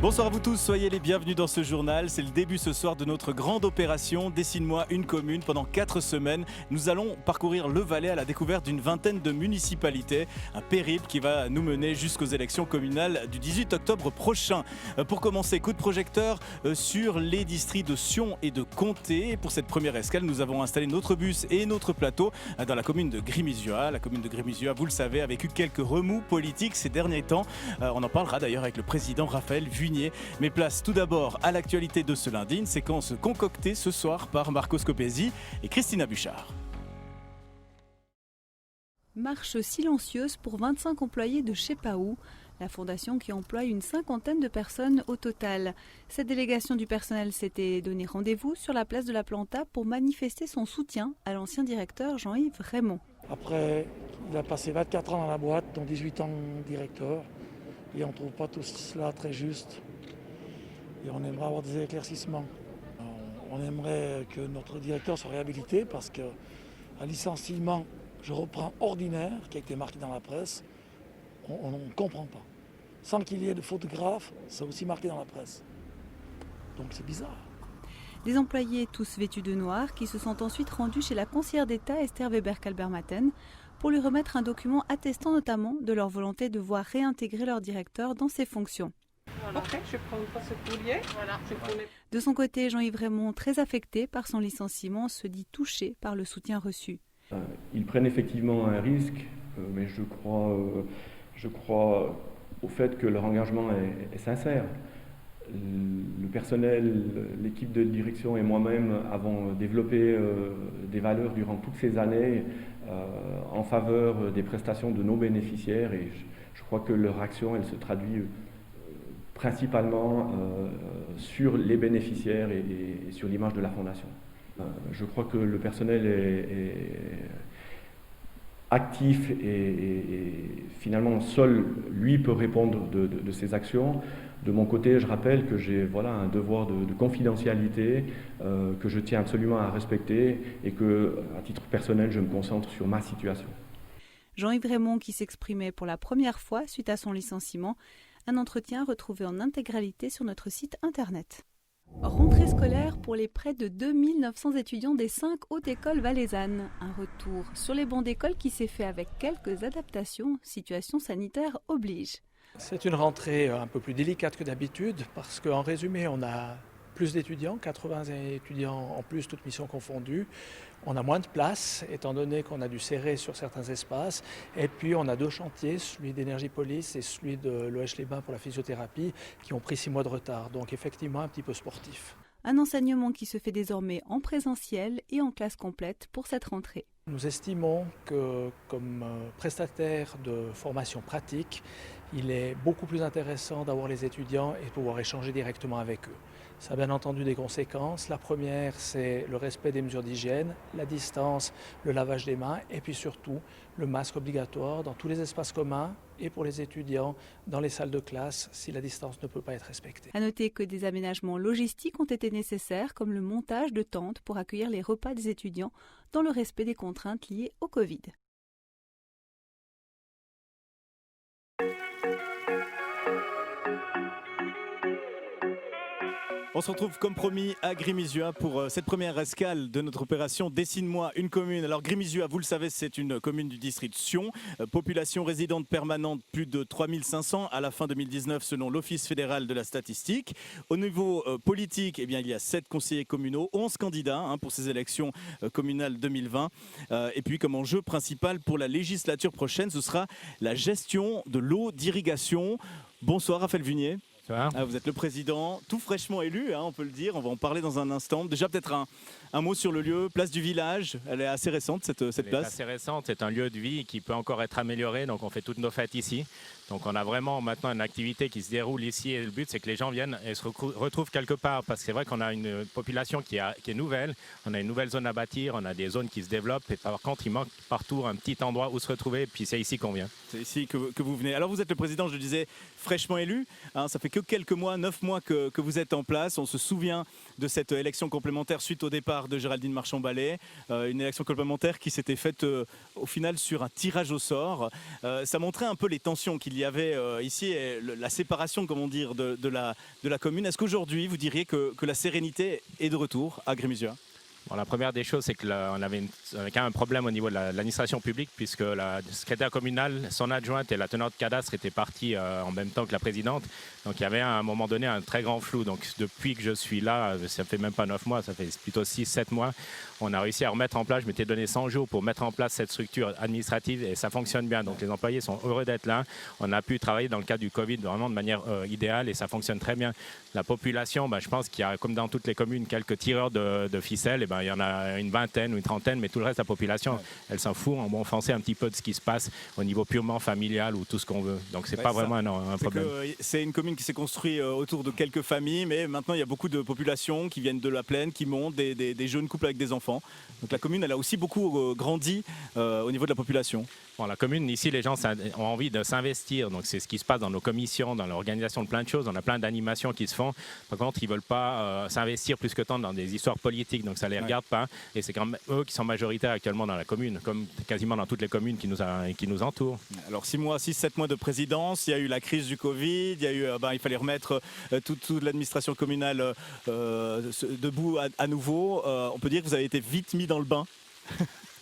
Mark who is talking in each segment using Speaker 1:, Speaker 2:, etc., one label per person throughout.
Speaker 1: Bonsoir à vous tous, soyez les bienvenus dans ce journal. C'est le début ce soir de notre grande opération Dessine-moi une commune. Pendant 4 semaines, nous allons parcourir le Valais à la découverte d'une vingtaine de municipalités. Un périple qui va nous mener jusqu'aux élections communales du 18 octobre prochain. Pour commencer, coup de projecteur sur les districts de Sion et de Comté. Pour cette première escale, nous avons installé notre bus et notre plateau dans la commune de Grimisuat. La commune de Grimisuat, vous le savez, a vécu quelques remous politiques ces derniers temps. On en parlera d'ailleurs avec le président Raphaël Vuignier. Mais place tout d'abord à l'actualité de ce lundi, une séquence concoctée ce soir par Marco Scopesi et Christina Buchard.
Speaker 2: Marche silencieuse pour 25 employés de chez Paou, la fondation qui emploie une cinquantaine de personnes au total. Cette délégation du personnel s'était donné rendez-vous sur la place de la Planta pour manifester son soutien à l'ancien directeur Jean-Yves Raymond.
Speaker 3: Après, il a passé 24 ans dans la boîte, dont 18 ans directeur. Et on ne trouve pas tout cela très juste. Et on aimerait avoir des éclaircissements. On aimerait que notre directeur soit réhabilité parce qu'un licenciement, je reprends ordinaire, qui a été marqué dans la presse, on ne comprend pas. Sans qu'il y ait de photographe, c'est aussi marqué dans la presse. Donc c'est bizarre.
Speaker 2: Des employés tous vêtus de noir qui se sont ensuite rendus chez la conseillère d'État Esther Weber-Kalbermatten pour lui remettre un document attestant notamment de leur volonté de voir réintégrer leur directeur dans ses fonctions.
Speaker 4: Voilà. Ok, je prends ce courrier. Voilà.
Speaker 2: De son côté, Jean-Yves Raymond, très affecté par son licenciement, se dit touché par le soutien reçu.
Speaker 5: Ils prennent effectivement un risque, mais je crois au fait que leur engagement est sincère. Le personnel, l'équipe de direction et moi-même avons développé des valeurs durant toutes ces années en faveur des prestations de nos bénéficiaires et je crois que leur action, elle se traduit principalement sur les bénéficiaires et sur l'image de la Fondation. Je crois que le personnel est actif et finalement seul lui peut répondre de ses actions. De mon côté, je rappelle que j'ai un devoir de confidentialité que je tiens absolument à respecter et que, à titre personnel, je me concentre sur ma situation.
Speaker 2: Jean-Yves Raymond qui s'exprimait pour la première fois suite à son licenciement, un entretien retrouvé en intégralité sur notre site internet. Rentrée scolaire pour les près de 2900 étudiants des 5 hautes écoles valaisannes. Un retour sur les bancs d'école qui s'est fait avec quelques adaptations, situation sanitaire oblige.
Speaker 3: C'est une rentrée un peu plus délicate que d'habitude parce qu'en résumé, on a plus d'étudiants, 80 étudiants en plus, toutes missions confondues. On a moins de place, étant donné qu'on a dû serrer sur certains espaces. Et puis on a 2 chantiers, celui d'Énergie Police et celui de l'Oèche-les-Bains pour la physiothérapie, qui ont pris 6 mois de retard. Donc effectivement un petit peu sportif.
Speaker 2: Un enseignement qui se fait désormais en présentiel et en classe complète pour cette rentrée.
Speaker 3: Nous estimons que comme prestataire de formation pratique, il est beaucoup plus intéressant d'avoir les étudiants et de pouvoir échanger directement avec eux. Ça a bien entendu des conséquences. La première, c'est le respect des mesures d'hygiène, la distance, le lavage des mains et puis surtout le masque obligatoire dans tous les espaces communs et pour les étudiants dans les salles de classe si la distance ne peut pas être respectée.
Speaker 2: À noter que des aménagements logistiques ont été nécessaires comme le montage de tentes pour accueillir les repas des étudiants dans le respect des contraintes liées au Covid.
Speaker 1: On se retrouve comme promis à Grimisuat pour cette première escale de notre opération Dessine-moi une commune. Alors Grimisuat, vous le savez, c'est une commune du district de Sion. Population résidente permanente, plus de 3500 à la fin 2019 selon l'Office fédéral de la statistique. Au niveau politique, il y a 7 conseillers communaux, 11 candidats pour ces élections communales 2020. Et puis comme enjeu principal pour la législature prochaine, ce sera la gestion de l'eau d'irrigation. Bonsoir Raphaël Vuignier. Vous êtes le président, tout fraîchement élu, on peut le dire. On va en parler dans un instant. Déjà peut-être un mot sur le lieu, place du village. Elle est assez récente cette place.
Speaker 6: Elle est assez récente, c'est un lieu de vie qui peut encore être amélioré. Donc on fait toutes nos fêtes ici. Donc on a vraiment maintenant une activité qui se déroule ici et le but c'est que les gens viennent et se retrouvent quelque part parce que c'est vrai qu'on a une population qui est nouvelle, on a une nouvelle zone à bâtir, on a des zones qui se développent et par contre il manque partout un petit endroit où se retrouver et puis c'est ici qu'on vient.
Speaker 1: C'est ici que vous venez. Alors vous êtes le président, je le disais, fraîchement élu, ça fait que que quelques mois, 9 mois que vous êtes en place. On se souvient de cette élection complémentaire suite au départ de Géraldine Marchand-Ballet. Une élection complémentaire qui s'était faite au final sur un tirage au sort. Ça montrait un peu les tensions qu'il y avait ici et la séparation, comment dire, de la commune. Est-ce qu'aujourd'hui, vous diriez que la sérénité est de retour à Grémusua ?
Speaker 6: Bon, la première des choses, c'est qu'on avait quand même un problème au niveau de l'administration publique, puisque la secrétaire communale, son adjointe et la tenante cadastre étaient partis en même temps que la présidente. Donc il y avait à un moment donné un très grand flou. Donc depuis que je suis là, ça fait même pas 9 mois, ça fait plutôt 6-7 mois, on a réussi à remettre en place, je m'étais donné 100 jours pour mettre en place cette structure administrative et ça fonctionne bien. Donc les employés sont heureux d'être là. On a pu travailler dans le cadre du Covid vraiment de manière idéale et ça fonctionne très bien. La population, je pense qu'il y a, comme dans toutes les communes, quelques tireurs de ficelles. Il y en a une vingtaine ou une trentaine, mais tout le reste, la population, elle s'en fout. On fait un petit peu de ce qui se passe au niveau purement familial ou tout ce qu'on veut. Donc, c'est pas vraiment un problème.
Speaker 1: C'est une commune qui s'est construite autour de quelques familles, mais maintenant, il y a beaucoup de populations qui viennent de la plaine, qui montent, des jeunes couples avec des enfants. Donc, la commune, elle a aussi beaucoup grandi au niveau de la population.
Speaker 6: Bon, la commune, ici, les gens ont envie de s'investir. Donc, c'est ce qui se passe dans nos commissions, dans l'organisation de plein de choses. On a plein d'animations qui se font. Par contre, ils ne veulent pas s'investir plus que tant dans des histoires politiques. Donc, ça ne les regarde pas. Et c'est quand même eux qui sont majoritaires actuellement dans la commune, comme quasiment dans toutes les communes qui nous entourent.
Speaker 1: Alors, 6-7 mois de présidence. Il y a eu la crise du Covid. Il y a eu, il fallait remettre toute l'administration communale debout à nouveau. On peut dire que vous avez été vite mis dans le bain.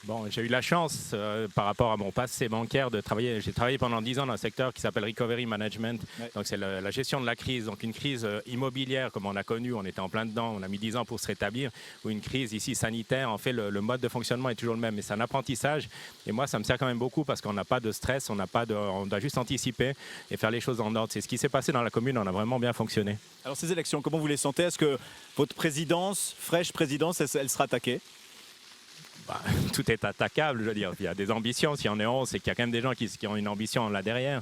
Speaker 6: Bon, j'ai eu la chance, par rapport à mon passé bancaire, de travailler. J'ai travaillé pendant 10 ans dans un secteur qui s'appelle Recovery Management. Ouais. Donc, c'est la gestion de la crise. Donc, une crise immobilière, comme on a connu, on était en plein dedans, on a mis 10 ans pour se rétablir. Ou une crise ici sanitaire, en fait, le mode de fonctionnement est toujours le même. Mais c'est un apprentissage. Et moi, ça me sert quand même beaucoup parce qu'on n'a pas de stress, on doit juste anticiper et faire les choses en ordre. C'est ce qui s'est passé dans la commune, on a vraiment bien fonctionné.
Speaker 1: Alors, ces élections, comment vous les sentez ? Est-ce que votre présidence, fraîche présidence, elle sera attaquée ?
Speaker 6: Tout est attaquable, je veux dire. Il y a des ambitions. Si on est 11, c'est qu'il y a quand même des gens qui ont une ambition là derrière.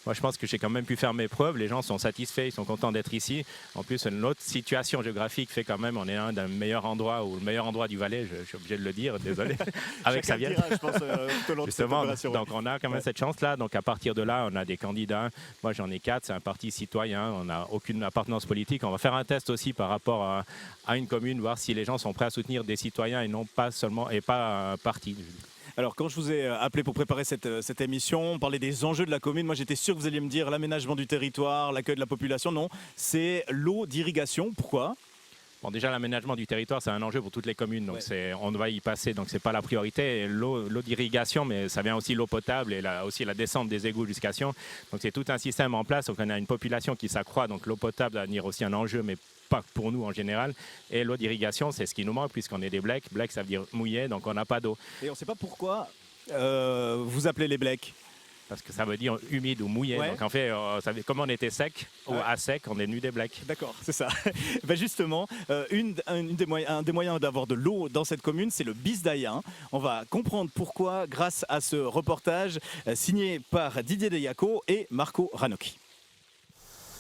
Speaker 6: Moi, je pense que j'ai quand même pu faire mes preuves. Les gens sont satisfaits, ils sont contents d'être ici. En plus, notre situation géographique fait quand même, on est un des meilleurs endroits, ou le meilleur endroit du Valais, je suis obligé de le dire, désolé. Avec sa vienne.
Speaker 1: Je pense,
Speaker 6: justement, donc on a quand même cette chance-là. Donc à partir de là, on a des candidats. Moi, j'en ai 4, c'est un parti citoyen. On n'a aucune appartenance politique. On va faire un test aussi par rapport à une commune, voir si les gens sont prêts à soutenir des citoyens et non pas seulement, et pas un parti.
Speaker 1: Alors, quand je vous ai appelé pour préparer cette émission, on parlait des enjeux de la commune. Moi, j'étais sûr que vous alliez me dire l'aménagement du territoire, l'accueil de la population. Non, c'est l'eau d'irrigation. Pourquoi ?
Speaker 6: Bon, déjà, l'aménagement du territoire, c'est un enjeu pour toutes les communes. Donc, on va y passer. Donc, ce n'est pas la priorité. Et l'eau d'irrigation, mais ça vient aussi l'eau potable et aussi la descente des égouts jusqu'à Sion. Donc, c'est tout un système en place. Donc, on a une population qui s'accroît. Donc, l'eau potable va devenir aussi un enjeu, mais pas pour nous en général. Et l'eau d'irrigation, c'est ce qui nous manque puisqu'on est des blecs. Blec, ça veut dire mouillé, donc on n'a pas d'eau.
Speaker 1: Et on ne sait pas pourquoi vous appelez les blecs.
Speaker 6: Parce que ça veut dire humide ou mouillé. Ouais. Donc en fait, comme on était sec ou à sec, on est devenu des blecs.
Speaker 1: D'accord, c'est ça. Justement, un des moyens d'avoir de l'eau dans cette commune, c'est le Bisdaïen. On va comprendre pourquoi grâce à ce reportage signé par Didier Deyaco et Marco Ranocchi.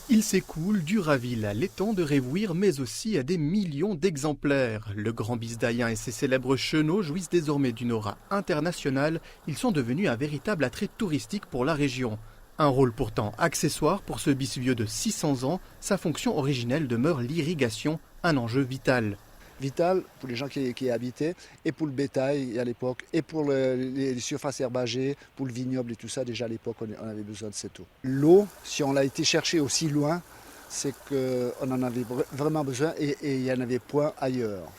Speaker 7: Il s'écoule du Raville à l'étang de Révouir, mais aussi à des millions d'exemplaires. Le Grand Bisdaïen et ses célèbres chenaux jouissent désormais d'une aura internationale. Ils sont devenus un véritable attrait touristique pour la région. Un rôle pourtant accessoire pour ce bis vieux de 600 ans, sa fonction originelle demeure l'irrigation, un enjeu vital.
Speaker 8: Vital pour les gens qui y habitaient, et pour le bétail à l'époque, et pour les surfaces herbagées, pour le vignoble et tout ça. Déjà à l'époque, on avait besoin de cette eau. L'eau, si on l'a été chercher aussi loin, c'est qu'on en avait vraiment besoin et il n'y en avait point ailleurs.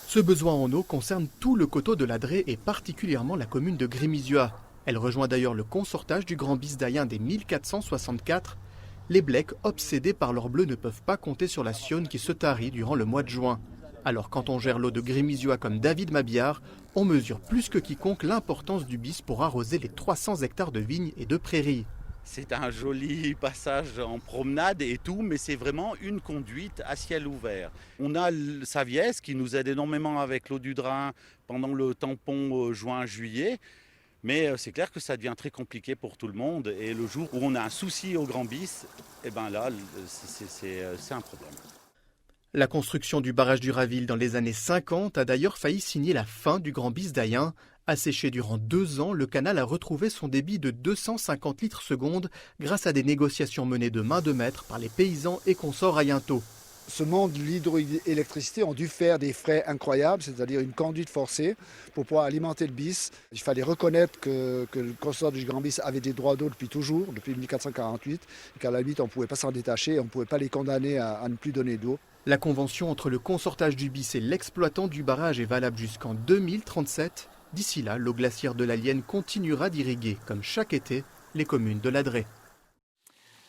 Speaker 7: Ce besoin en eau concerne tout le coteau de l'Adré et particulièrement la commune de Grémisua. Elle rejoint d'ailleurs le consortage du Grand Bisdaïen dès 1464. Les blecs, obsédés par leur bleu, ne peuvent pas compter sur la Sionne qui se tarit durant le mois de juin. Alors quand on gère l'eau de Grémisua comme David Mabillard, on mesure plus que quiconque l'importance du bis pour arroser les 300 hectares de vignes et de prairies.
Speaker 9: C'est un joli passage en promenade et tout, mais c'est vraiment une conduite à ciel ouvert. On a Saviès qui nous aide énormément avec l'eau du Drin pendant le tampon juin-juillet. Mais c'est clair que ça devient très compliqué pour tout le monde. Et le jour où on a un souci au Grand Bis, eh ben là, c'est un problème.
Speaker 7: La construction du barrage du Raville dans les années 50 a d'ailleurs failli signer la fin du Grand Bisdaïen. Asséché durant 2 ans, le canal a retrouvé son débit de 250 litres seconde grâce à des négociations menées de main de maître par les paysans et consorts ayentos.
Speaker 8: Ce monde de l'hydroélectricité ont dû faire des frais incroyables, c'est-à-dire une conduite forcée pour pouvoir alimenter le bis. Il fallait reconnaître que le consort du Grand Bis avait des droits d'eau depuis toujours, depuis 1448, et qu'à la limite on ne pouvait pas s'en détacher, on ne pouvait pas les condamner à ne plus donner d'eau.
Speaker 7: La convention entre le consortage du bis et l'exploitant du barrage est valable jusqu'en 2037. D'ici là, l'eau glaciaire de la Lienne continuera d'irriguer, comme chaque été, les communes de l'Adré.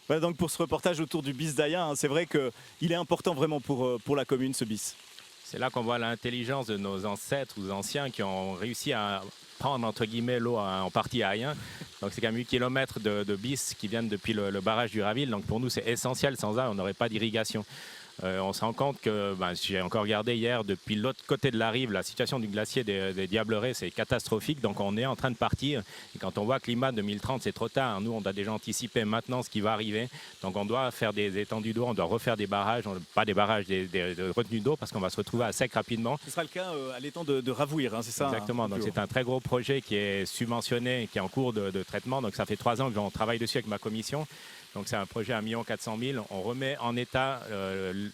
Speaker 1: Voilà donc pour ce reportage autour du bis d'Ayen, c'est vrai qu'il est important vraiment pour la commune, ce bis.
Speaker 6: C'est là qu'on voit l'intelligence de nos ancêtres ou anciens qui ont réussi à prendre entre guillemets l'eau en partie à Ayen. Donc c'est quand même 8 km de bis qui viennent depuis le barrage du Raville. Donc pour nous c'est essentiel, sans ça on n'aurait pas d'irrigation. On se rend compte que, j'ai encore regardé hier, depuis l'autre côté de la rive, la situation du glacier des Diablerets, c'est catastrophique. Donc on est en train de partir. Et quand on voit climat 2030, c'est trop tard. Nous, on doit déjà anticiper maintenant ce qui va arriver. Donc on doit faire des étendues d'eau, on doit refaire des barrages, pas des barrages, des retenues d'eau, parce qu'on va se retrouver à sec rapidement.
Speaker 1: Ce sera le cas à l'étang de Ravouir, c'est ça?
Speaker 6: Exactement. Donc c'est un très gros projet qui est subventionné, qui est en cours de traitement. Donc ça fait 3 ans que j'en travaille dessus avec ma commission. Donc c'est un projet à 1 400 000. On remet en état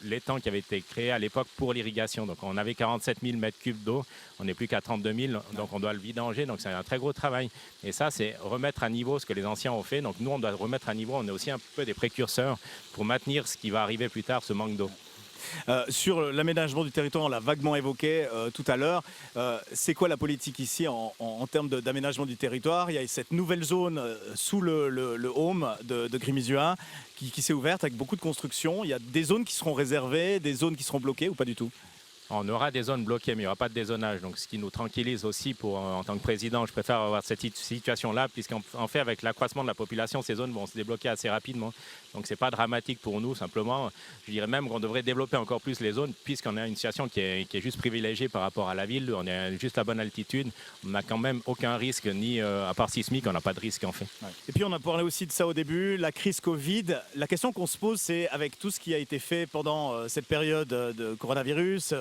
Speaker 6: l'étang qui avait été créé à l'époque pour l'irrigation. Donc on avait 47 000 mètres cubes d'eau, on n'est plus qu'à 32 000, donc on doit le vidanger. Donc c'est un très gros travail. Et ça, c'est remettre à niveau ce que les anciens ont fait. Donc nous, on doit remettre à niveau, on est aussi un peu des précurseurs pour maintenir ce qui va arriver plus tard, ce manque d'eau.
Speaker 1: Sur l'aménagement du territoire, on l'a vaguement évoqué tout à l'heure. C'est quoi la politique ici en termes d'aménagement du territoire? Il y a cette nouvelle zone sous le home de Grimisuat qui s'est ouverte avec beaucoup de constructions. Il y a des zones qui seront réservées, des zones qui seront bloquées ou pas du tout?
Speaker 6: On aura des zones bloquées, mais il n'y aura pas de dézonage. Donc, ce qui nous tranquillise aussi en tant que président, je préfère avoir cette situation-là, puisqu'en fait, avec l'accroissement de la population, ces zones vont se débloquer assez rapidement. Donc, ce n'est pas dramatique pour nous. Simplement, je dirais même qu'on devrait développer encore plus les zones, puisqu'on a une situation qui est juste privilégiée par rapport à la ville. On est juste à bonne altitude. On n'a quand même aucun risque, ni à part sismique, on n'a pas de risque en fait.
Speaker 1: Ouais. Et puis, on a parlé aussi de ça au début, la crise Covid. La question qu'on se pose, c'est avec tout ce qui a été fait pendant cette période de coronavirus,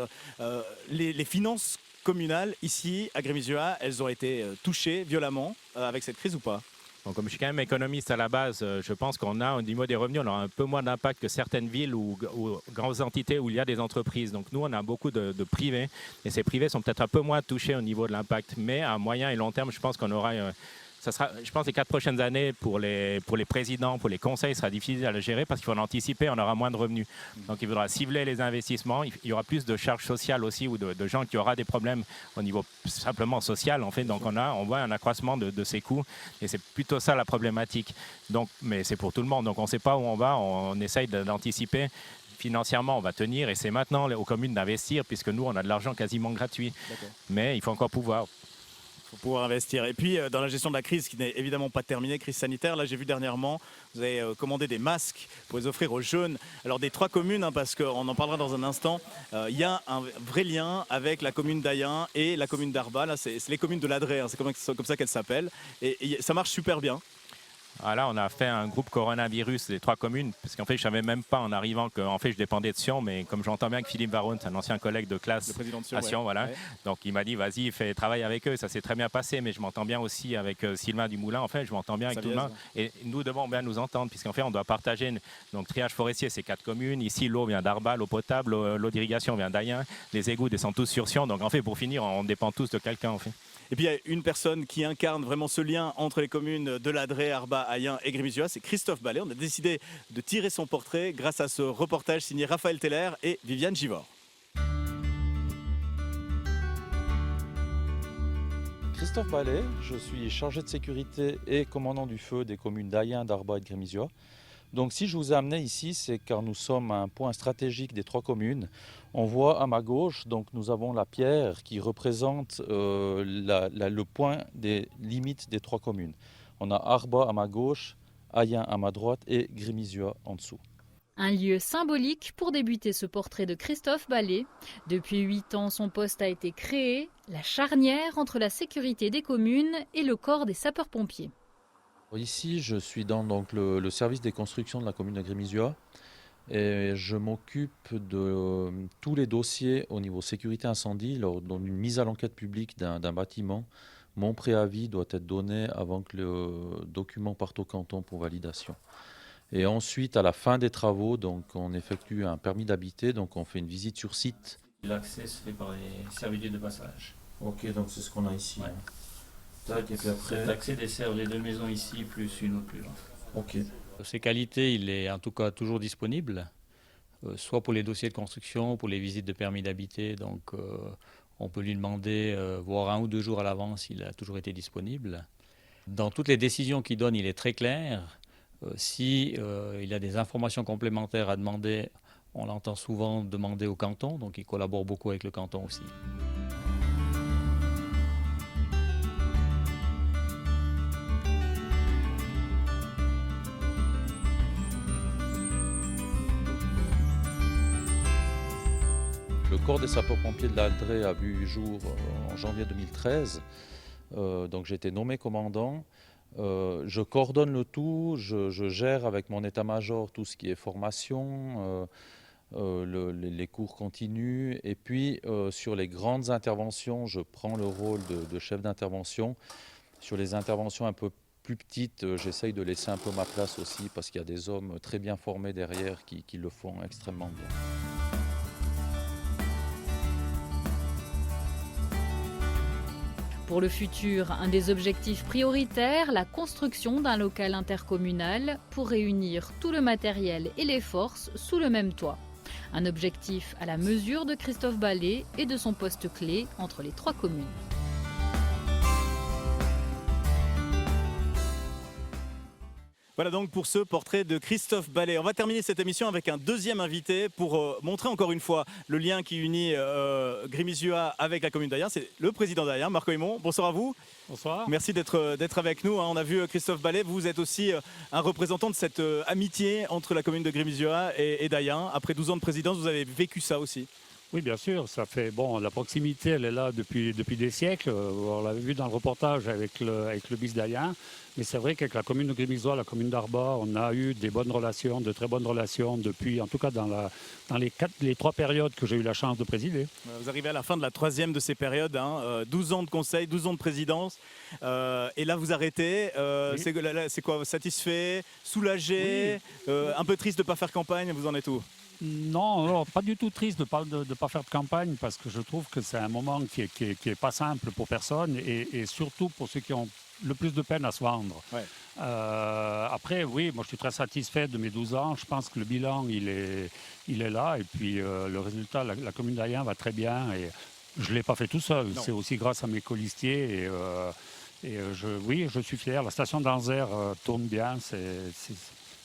Speaker 1: les finances communales ici à Grimisuat, elles ont été touchées violemment avec cette crise ou pas?
Speaker 6: Bon, comme je suis quand même économiste à la base, je pense qu'on a au niveau des revenus, on aura un peu moins d'impact que certaines villes ou grandes entités où il y a des entreprises. Donc nous, on a beaucoup de privés et ces privés sont peut-être un peu moins touchés au niveau de l'impact. Mais à moyen et long terme, je pense qu'on aura... Ça sera, je pense que les 4 prochaines années pour les présidents, pour les conseils, sera difficile à le gérer parce qu'il faut l'anticiper, on aura moins de revenus. Donc il faudra cibler les investissements, il y aura plus de charges sociales aussi ou de gens qui auront des problèmes au niveau simplement social en fait. Donc on voit un accroissement de ces coûts et c'est plutôt ça la problématique. Donc, mais c'est pour tout le monde, donc on ne sait pas où on va, on essaye d'anticiper. Financièrement, on va tenir et c'est maintenant aux communes d'investir puisque nous, on a de l'argent quasiment gratuit. Mais il faut encore pouvoir.
Speaker 1: Pour pouvoir investir. Et puis dans la gestion de la crise qui n'est évidemment pas terminée, crise sanitaire, là j'ai vu dernièrement, vous avez commandé des masques pour les offrir aux jeunes. Alors des 3 communes, parce qu'on en parlera dans un instant, il y a un vrai lien avec la commune d'Ayen et la commune d'Arba. Là c'est les communes de l'Adré, c'est comme ça qu'elles s'appellent. Et ça marche super bien.
Speaker 6: Ah là, on a fait un groupe coronavirus des 3 communes, parce qu'en fait, je ne savais même pas en arrivant que fait, je dépendais de Sion, mais comme j'entends bien que Philippe Varone, c'est un ancien collègue de classe à Sion, voilà. Ouais. Donc il m'a dit, vas-y, travaille avec eux, ça s'est très bien passé, mais je m'entends bien aussi avec Sylvain Dumoulin, en fait, je m'entends bien avec tout le monde, et nous devons bien nous entendre, puisqu'en fait, on doit partager, donc triage forestier, c'est 4 communes, ici, l'eau vient d'Arba, l'eau potable, l'eau d'irrigation vient d'Ayen, les égouts descendent tous sur Sion, donc en fait, pour finir, on dépend tous de quelqu'un, en fait.
Speaker 1: Et puis il y a une personne qui incarne vraiment ce lien entre les communes de l'Adré, Arba, Ayen et Grimisuat, c'est Christophe Ballet. On a décidé de tirer son portrait grâce à ce reportage signé Raphaël Teller et Viviane Givor.
Speaker 10: Christophe Ballet, je suis chargé de sécurité et commandant du feu des communes d'Ayen, d'Arba et de Grimisuat. Donc si je vous ai amené ici, c'est car nous sommes à un point stratégique des 3 communes. On voit à ma gauche, donc nous avons la pierre qui représente le point des limites des 3 communes. On a Arba à ma gauche, Ayen à ma droite et Grimisuat en dessous.
Speaker 11: Un lieu symbolique pour débuter ce portrait de Christophe Ballet. Depuis 8 ans, son poste a été créé, la charnière entre la sécurité des communes et le corps des sapeurs-pompiers.
Speaker 10: Ici, je suis dans le service des constructions de la commune de Grimisuat et je m'occupe de tous les dossiers au niveau sécurité incendie lors d'une mise à l'enquête publique d'un bâtiment mon préavis doit être donné avant que le document parte au canton pour validation. Et ensuite, à la fin des travaux, donc, on effectue un permis d'habiter, donc on fait une visite sur site.
Speaker 12: L'accès se fait par les servitudes de passage.
Speaker 10: Ok, donc c'est ce qu'on a ici.
Speaker 12: Ouais.
Speaker 10: Tac, et puis après...
Speaker 12: L'accès dessert les 2 maisons ici, plus une autre plus loin.
Speaker 10: Ok.
Speaker 13: Ses qualités, il est en tout cas toujours disponible, soit pour les dossiers de construction, pour les visites de permis d'habiter. Donc on peut lui demander, voire 1 ou 2 jours à l'avance, il a toujours été disponible. Dans toutes les décisions qu'il donne, il est très clair. Si il a des informations complémentaires à demander, on l'entend souvent demander au canton, donc il collabore beaucoup avec le canton aussi.
Speaker 10: Le corps des sapeurs-pompiers de l'Aldré a vu jour en janvier 2013, donc j'ai été nommé commandant. Je coordonne le tout, je gère avec mon état-major tout ce qui est formation, les cours continus, et puis sur les grandes interventions, je prends le rôle de chef d'intervention. Sur les interventions un peu plus petites, j'essaye de laisser un peu ma place aussi, parce qu'il y a des hommes très bien formés derrière qui le font extrêmement bien.
Speaker 11: Pour le futur, un des objectifs prioritaires, la construction d'un local intercommunal pour réunir tout le matériel et les forces sous le même toit. Un objectif à la mesure de Christophe Ballet et de son poste clé entre les 3 communes.
Speaker 1: Voilà donc pour ce portrait de Christophe Ballet. On va terminer cette émission avec un deuxième invité pour montrer encore une fois le lien qui unit Grimizioa avec la commune d'Ayen. C'est le président d'Ayen, Marco Aymon. Bonsoir à vous.
Speaker 14: Bonsoir.
Speaker 1: Merci d'être avec nous. On a vu Christophe Ballet. Vous êtes aussi un représentant de cette amitié entre la commune de Grimizioa et d'Ayen. Après 12 ans de présidence, vous avez vécu ça aussi.
Speaker 14: Oui, bien sûr. Ça fait la proximité, elle est là depuis des siècles. On l'avait vu dans le reportage avec le BIS d'Ayen. Mais c'est vrai qu'avec la commune de Grimizioa, la commune d'Arba, on a eu des bonnes relations, de très bonnes relations depuis, en tout cas dans les 3 périodes que j'ai eu la chance de présider.
Speaker 1: Vous arrivez à la fin de la 3e de ces périodes, 12 ans de conseil, 12 ans de présidence. Et là, vous arrêtez. Oui. C'est quoi? Satisfait? Soulagé? Oui. Un peu triste de ne pas faire campagne? Vous en êtes où?
Speaker 14: Non, pas du tout triste de ne pas faire de campagne, parce que je trouve que c'est un moment qui est pas simple pour personne, et surtout pour ceux qui ont le plus de peine à se vendre. Ouais. Après, oui, moi je suis très satisfait de mes 12 ans. Je pense que le bilan, il est là. Et puis le résultat, la commune d'Ayen va très bien. Et je ne l'ai pas fait tout seul. C'est aussi grâce à mes colistiers. Oui, je suis fier. La station d'Anzer tourne bien.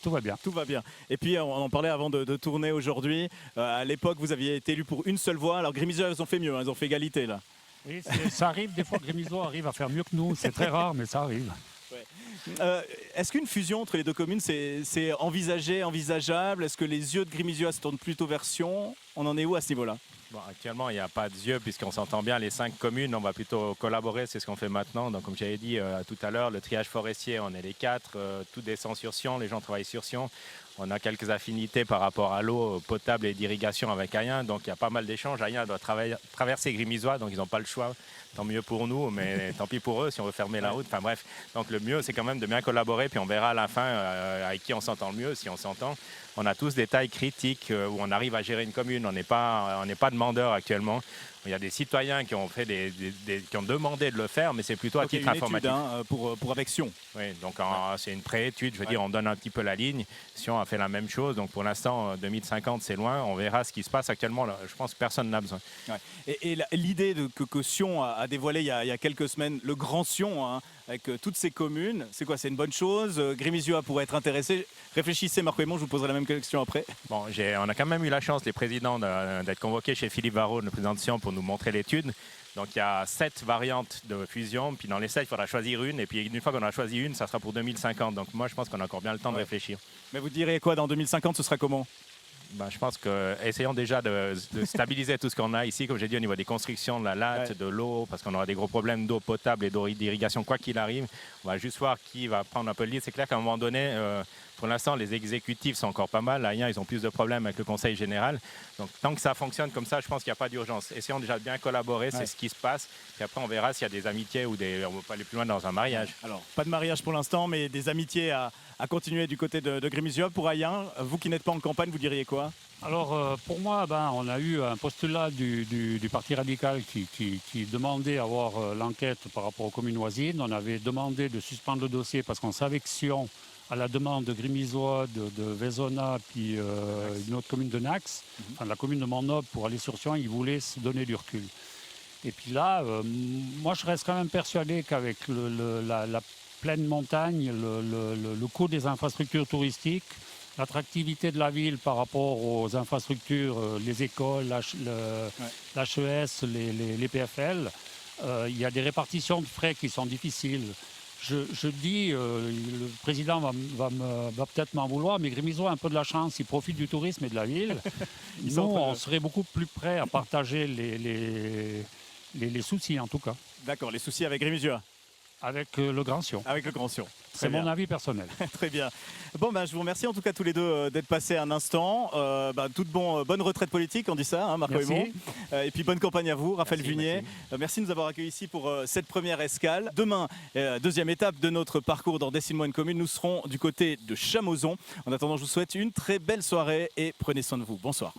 Speaker 14: Tout va bien.
Speaker 1: Tout va bien. Et puis, on en parlait avant de tourner aujourd'hui. À l'époque, vous aviez été élu pour une seule voix. Alors Grimizioa, ils ont fait mieux. Ils ont fait égalité, là.
Speaker 14: Oui, ça arrive. Des fois, Grimizioa arrive à faire mieux que nous. C'est très rare, mais ça arrive.
Speaker 1: Ouais. Est-ce qu'une fusion entre les 2 communes, c'est envisageable? Est-ce que les yeux de Grimizioa se tournent plutôt vers Sion? On en est où à ce niveau-là?
Speaker 6: Bon, actuellement, il n'y a pas de yeux puisqu'on s'entend bien. Les 5 communes, on va plutôt collaborer. C'est ce qu'on fait maintenant. Donc, comme j'avais dit tout à l'heure, le triage forestier, on est les 4. Tout descend sur Sion. Les gens travaillent sur Sion. On a quelques affinités par rapport à l'eau potable et d'irrigation avec Ayen. Donc, il y a pas mal d'échanges. Ayen doit traverser Grimizioa, donc ils n'ont pas le choix. Tant mieux pour nous, mais tant pis pour eux si on veut fermer la route. Enfin bref, donc le mieux, c'est quand même de bien collaborer. Puis on verra à la fin avec qui on s'entend le mieux, si on s'entend. On a tous des tailles critiques où on arrive à gérer une commune. On n'est pas demandeur actuellement. Il y a des citoyens qui ont demandé de le faire, mais c'est plutôt à titre informatif.
Speaker 1: Pour avec Sion.
Speaker 6: Oui, donc c'est une pré-étude. Je veux dire, on donne un petit peu la ligne. Sion a fait la même chose. Donc pour l'instant, 2050, c'est loin. On verra ce qui se passe actuellement. Là, je pense que personne n'a besoin.
Speaker 1: Ouais. Et l'idée que Sion a dévoilé il y a quelques semaines, le Grand Sion, avec toutes ces communes, c'est quoi? C'est une bonne chose? Grimizioa pourrait être intéressé. Réfléchissez, Marco Aymon, je vous poserai la même question après.
Speaker 6: Bon, on a quand même eu la chance, les présidents, d'être convoqués chez Philippe Varro, le président de Sion, pour nous montrer l'étude. Donc il y a 7 variantes de fusion, puis dans les 7, il faudra choisir une, et puis une fois qu'on a choisi une, ça sera pour 2050. Donc moi, je pense qu'on a encore bien le temps de réfléchir.
Speaker 1: Mais vous direz quoi, dans 2050, ce sera comment?
Speaker 6: Je pense qu'essayons déjà de stabiliser tout ce qu'on a ici, comme j'ai dit, au niveau des constructions, de la latte, de l'eau, parce qu'on aura des gros problèmes d'eau potable et d'eau d'irrigation, quoi qu'il arrive. On va juste voir qui va prendre un peu le lead. C'est clair qu'à un moment donné, pour l'instant, les exécutifs sont encore pas mal. À Ayen, ils ont plus de problèmes avec le conseil général. Donc, tant que ça fonctionne comme ça, je pense qu'il n'y a pas d'urgence. Essayons déjà de bien collaborer, c'est ce qui se passe. Puis après, on verra s'il y a des amitiés ou on ne va pas aller plus loin dans un mariage.
Speaker 1: Alors, pas de mariage pour l'instant, mais des amitiés à continuer du côté de Grimizioa. Pour Ayen, vous qui n'êtes pas en campagne, vous diriez quoi?
Speaker 14: Alors pour moi, on a eu un postulat du Parti radical qui demandait à avoir l'enquête par rapport aux communes voisines. On avait demandé de suspendre le dossier parce qu'on savait que Sion, à la demande de Grimizioa, de Vezona, puis une autre commune de Nax, enfin, la commune de Montnoble, pour aller sur Sion, ils voulaient se donner du recul. Et puis là, moi je reste quand même persuadé qu'avec la pleine montagne, le coût des infrastructures touristiques, l'attractivité de la ville par rapport aux infrastructures, les écoles, l'HES, les PFL, il y a des répartitions de frais qui sont difficiles. Je dis, le président va peut-être m'en vouloir, mais Grimizioa a un peu de la chance, il profite du tourisme et de la ville. Nous, on serait beaucoup plus prêts à partager les soucis en tout cas.
Speaker 1: D'accord, les soucis avec Grimizioa.
Speaker 14: Avec le Grand Sion.
Speaker 1: Avec le Grand Sion.
Speaker 14: C'est mon avis personnel.
Speaker 1: Très bien. Bon, je vous remercie en tout cas tous les deux d'être passés un instant. Bonne retraite politique, on dit ça, hein, Marco Hémon. Et puis bonne campagne à vous, Raphaël Vunier. Merci de nous avoir accueillis ici pour cette première escale. Demain, deuxième étape de notre parcours dans Dessine-moi une commune. Nous serons du côté de Chamoson. En attendant, je vous souhaite une très belle soirée et prenez soin de vous. Bonsoir.